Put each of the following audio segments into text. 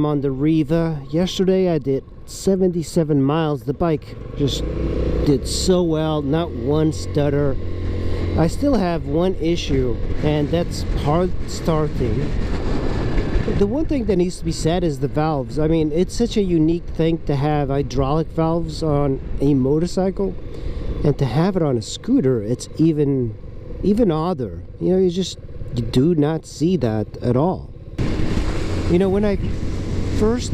I'm on the Riva. Yesterday I did 77 miles. The bike just did so well, not one stutter. I still have one issue, and that's hard starting. The one thing that needs to be said is the valves. I mean, it's such a unique thing to have hydraulic valves on a motorcycle, and to have it on a scooter, it's even odder. You know, you do not see that at all. You know, when I first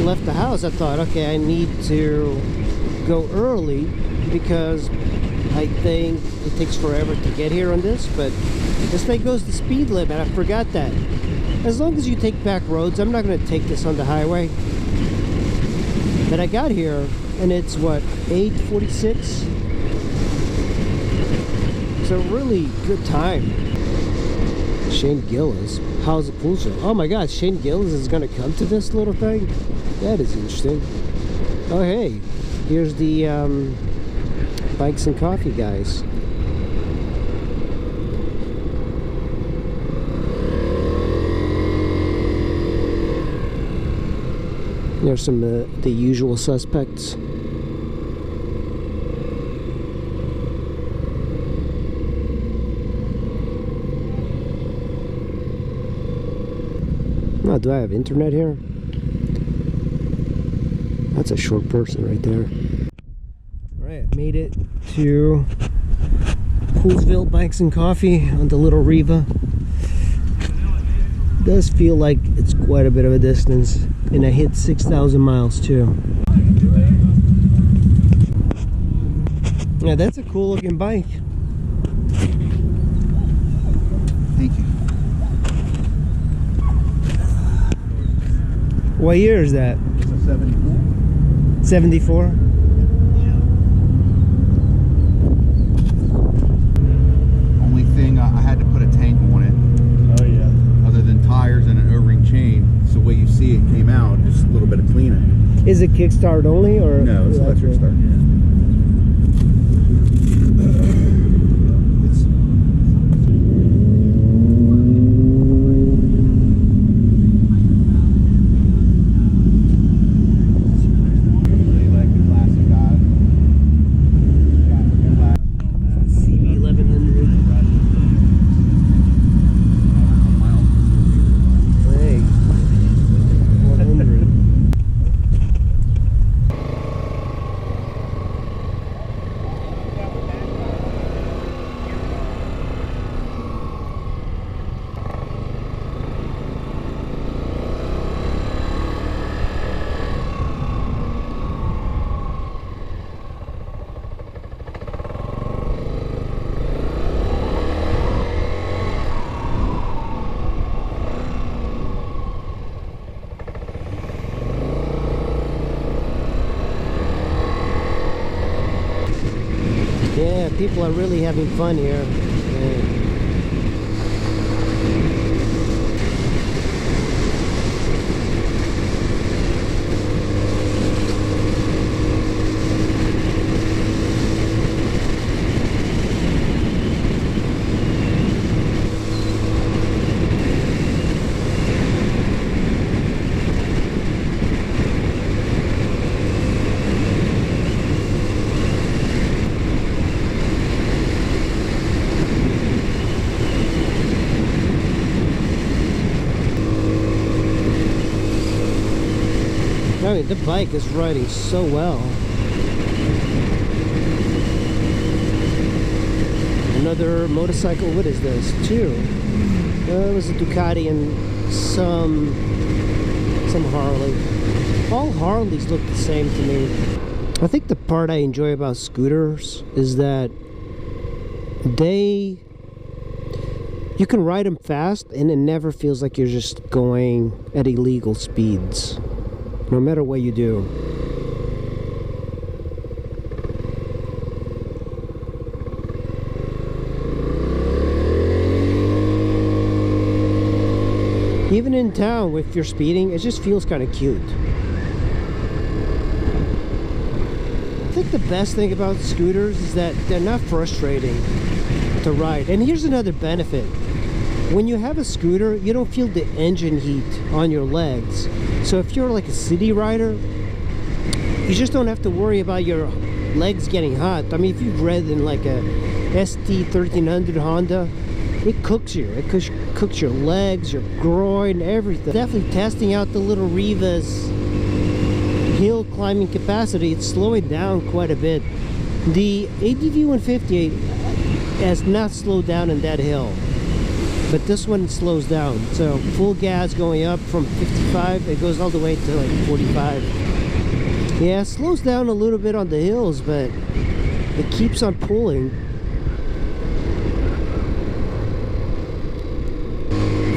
left the house, I thought, okay, I need to go early because I think it takes forever to get here on this, but this thing goes the speed limit. I forgot that. As long as you take back roads, I'm not going to take this on the highway. But I got here and it's what, 8:46? It's a really good time. Shane Gillis, how's the pool show? Oh my god, Shane Gillis is gonna come to this little thing? That is interesting. Oh hey, here's the Bikes and Coffee guys. There's some the usual suspects. Oh, do I have internet here? That's a short person right there. Alright, I made it to Poolesville Bikes and Coffee on the little Riva. It does feel like it's quite a bit of a distance, and I hit 6,000 miles too. Yeah, that's a cool looking bike. Thank you. What year is that? It's a 74. 74? Yeah. Only thing, I had to put a tank on it. Oh yeah. Other than tires and an O-ring chain. So the way you see it came out, just a little bit of cleaning. Is it kickstart only or? No, it's electric start. Yeah. Yeah, people are really having fun here. I mean, the bike is riding so well. Another motorcycle, what is this? Two. It was a Ducati and some Harley. All Harleys look the same to me. I think the part I enjoy about scooters is that you can ride them fast and it never feels like you're just going at illegal speeds. No matter what you do. Even in town, if you're speeding, it just feels kind of cute. I think the best thing about scooters is that they're not frustrating to ride. And here's another benefit. when you have a scooter, you don't feel the engine heat on your legs. So if you're like a city rider, you just don't have to worry about your legs getting hot. I mean, if you've ridden like a ST 1300 Honda, it cooks you. It cooks your legs, your groin, everything. Definitely testing out the little Riva's hill climbing capacity. It's slowing down quite a bit. The ADV 150 has not slowed down in that hill, but this one slows down. So full gas going up from 55, it goes all the way to like 45. Yeah, it slows down a little bit on the hills, but it keeps on pulling.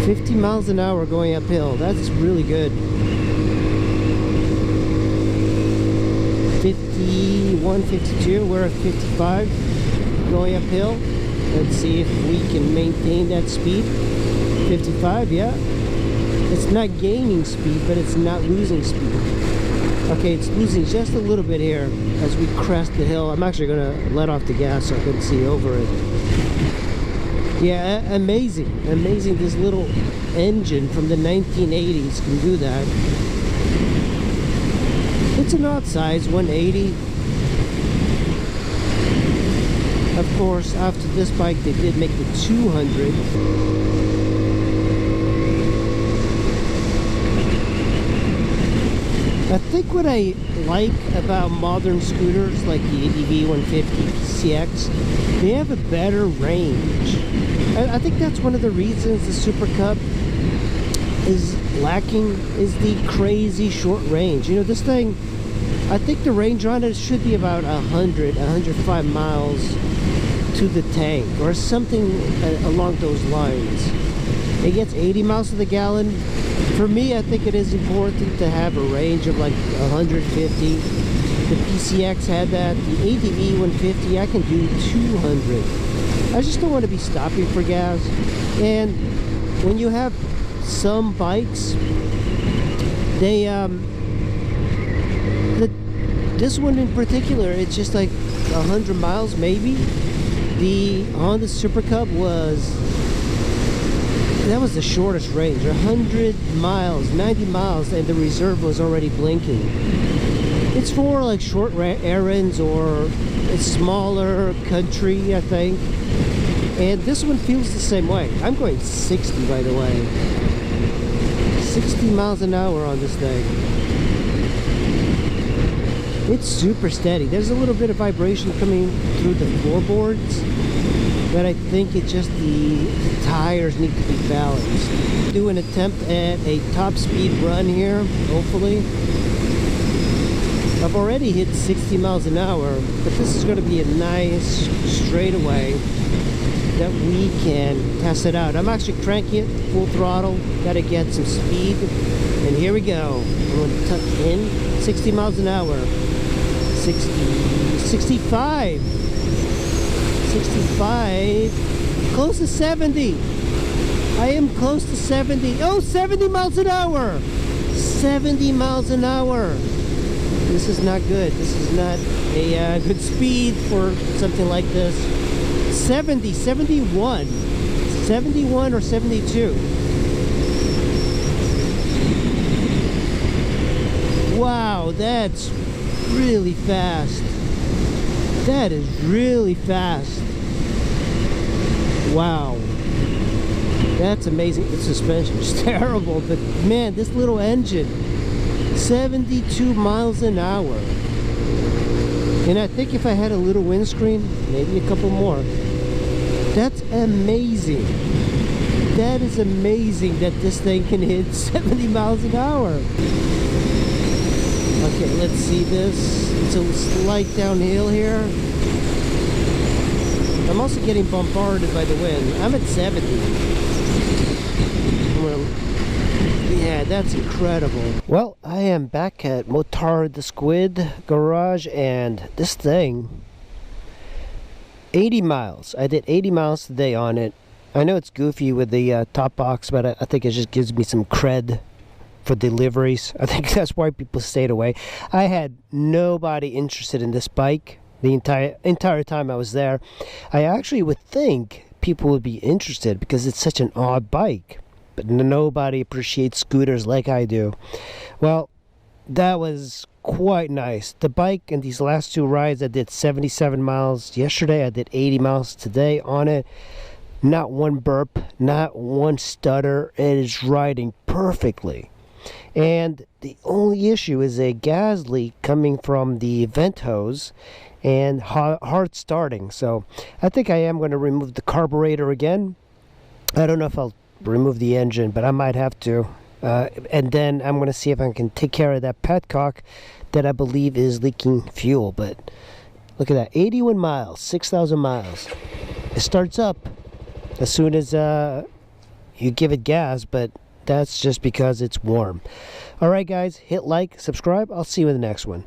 50 miles an hour going uphill. That's really good. 51, 52, we're at 55 going uphill. Let's see if we can maintain that speed. 55, yeah. It's not gaining speed, but it's not losing speed. Okay, it's losing just a little bit here as we crest the hill. I'm actually gonna let off the gas so I can see over it. Yeah, amazing. Amazing this little engine from the 1980s can do that. It's an odd size, 180. Of course, after this bike, they did make the 200. I think what I like about modern scooters like the ADV 150 CX, they have a better range. I think that's one of the reasons the Super Cup is lacking, is the crazy short range. You know, this thing, I think the range on it should be about 105 miles to the tank or something along those lines. It gets 80 miles to the gallon. For me, I think it is important to have a range of like 150. The PCX had that. The ADV 150, I can do 200. I just don't want to be stopping for gas. And when you have some bikes, they this one in particular, it's just like 100 miles maybe. The Honda Super Cup was the shortest range, 100 miles, 90 miles, and the reserve was already blinking. It's for like short errands or a smaller country, I think. And this one feels the same way. I'm going 60, by the way. 60 miles an hour on this thing. It's super steady. There's a little bit of vibration coming through the floorboards, but I think it's just the tires need to be balanced. Do an attempt at a top speed run here, hopefully. I've already hit 60 miles an hour, but this is going to be a nice straightaway that we can test it out. I'm actually cranking it full throttle, gotta get some speed, and here we go. I'm going to tuck in 60 miles an hour. 60, 65, 65, close to 70. I am close to 70. Oh, 70 miles an hour. 70 miles an hour. This is not good. This is not a good speed for something like this. 70, 71, 71 or 72. Wow, that's really fast. That is really fast. Wow, that's amazing. The suspension is terrible, but man, this little engine, 72 miles an hour. And I think if I had a little windscreen, maybe a couple more. That's amazing. That is amazing that this thing can hit 70 miles an hour. Okay, let's see this. It's a slight downhill here. I'm also getting bombarded by the wind. I'm at 70. Yeah, that's incredible. Well, I am back at motardsquid garage, and this thing, 80 miles. I did 80 miles today on it. I know it's goofy with the top box, but I think it just gives me some cred for deliveries. I think that's why people stayed away. I had nobody interested in this bike the entire time I was there. I actually would think people would be interested because it's such an odd bike. But nobody appreciates scooters like I do. Well, that was quite nice. The bike and these last two rides, I did 77 miles yesterday. I did 80 miles today on it. Not one burp, not one stutter. It is riding perfectly. And the only issue is a gas leak coming from the vent hose and hard starting. So I think I am going to remove the carburetor again. I don't know if I'll remove the engine, but I might have to. And then I'm going to see if I can take care of that petcock that I believe is leaking fuel. But look at that, 81 miles, 6,000 miles. It starts up as soon as you give it gas, but that's just because it's warm. Alright guys, hit like, subscribe. I'll see you in the next one.